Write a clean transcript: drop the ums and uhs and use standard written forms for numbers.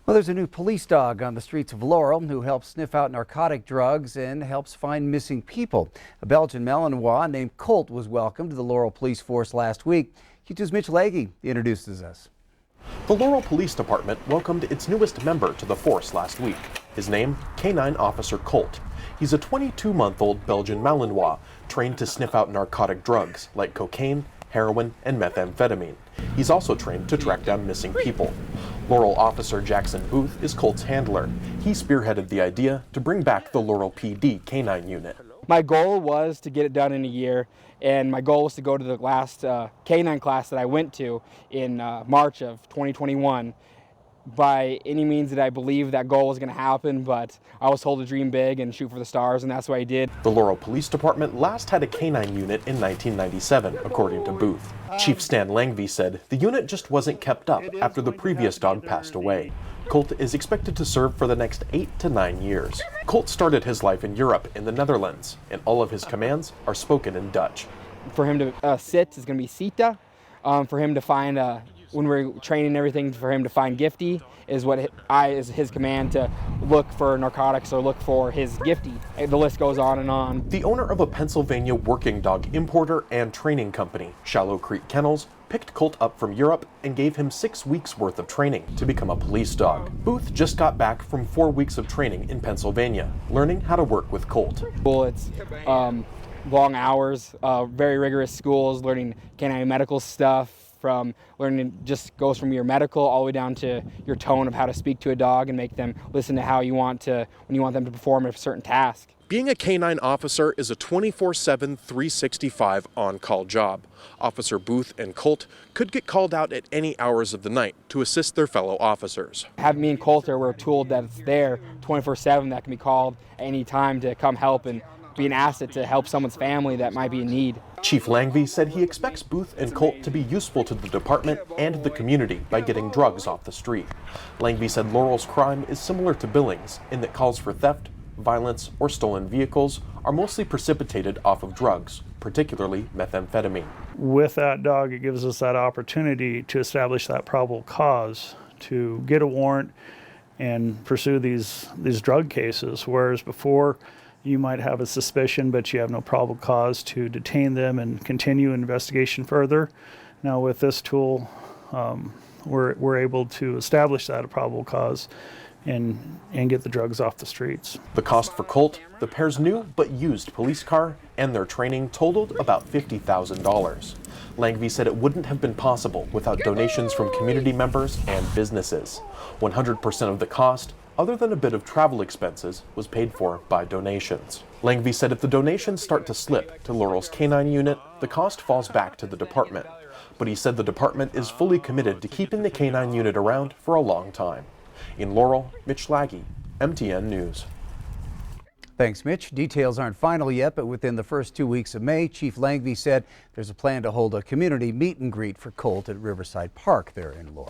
Well, there's a new police dog on the streets of Laurel who helps sniff out narcotic drugs and helps find missing people. A Belgian Malinois named Colt was welcomed to the Laurel Police Force last week. Q2's Mitch Legge introduces us. The Laurel Police Department welcomed its newest member to the force last week. His name, K9 Officer Colt. He's a 22-month-old Belgian Malinois trained to sniff out narcotic drugs like cocaine, heroin, and methamphetamine. He's also trained to track down missing people. Laurel Officer Jackson Booth is Colt's handler. He spearheaded the idea to bring back the Laurel PD K9 unit. My goal was to get it done in a year, and my goal was to go to the last K9 class that I went to in March of 2021. By any means that I believe that goal was going to happen, but I was told to dream big and shoot for the stars, and that's what I did. The Laurel Police Department last had a K9 unit in 1997, according to Booth. Chief Stan Langvey said the unit just wasn't kept up after the previous dog passed away. Colt is expected to serve for the next 8 to 9 years. Colt started his life in Europe in the Netherlands, and all of his commands are spoken in Dutch. For him to sit is going to be Sita. For him to find when we're training everything, for him to find Gifty is what is his command, to look for narcotics or look for his Gifty. The list goes on and on. The owner of a Pennsylvania working dog importer and training company, Shallow Creek Kennels, picked Colt up from Europe and gave him 6 weeks worth of training to become a police dog. Booth just got back from 4 weeks of training in Pennsylvania, learning how to work with Colt. Well, it's long hours, very rigorous schools, learning canine medical stuff, from learning just goes from your medical all the way down to your tone of how to speak to a dog and make them listen to how you want to, when you want them to perform a certain task. Being a K9 officer is a 24/7, 365 on-call job. Officer Booth and Colt could get called out at any hours of the night to assist their fellow officers. Me and Colt were told that it's there 24/7, that can be called at any time to come help and be an asset to help someone's family that might be in need. Chief Langvey said he expects Booth and Colt to be useful to the department and the community by getting drugs off the street. Langvey said Laurel's crime is similar to Billings in that calls for theft, violence, or stolen vehicles are mostly precipitated off of drugs, particularly methamphetamine. With that dog, it gives us that opportunity to establish that probable cause, to get a warrant and pursue these drug cases, whereas before you might have a suspicion, but you have no probable cause to detain them and continue an investigation further. Now with this tool, we're able to establish that a probable cause and get the drugs off the streets. The cost for Colt, the pair's new but used police car, and their training totaled about $50,000. Langvey said it wouldn't have been possible without donations from community members and businesses. 100% of the cost, other than a bit of travel expenses, was paid for by donations. Langvey said if the donations start to slip to Laurel's K9 unit, the cost falls back to the department. But he said the department is fully committed to keeping the K9 unit around for a long time. In Laurel, Mitch Legge, MTN News. Thanks, Mitch. Details aren't final yet, but within the first 2 weeks of May, Chief Langvey said there's a plan to hold a community meet and greet for Colt at Riverside Park there in Laurel.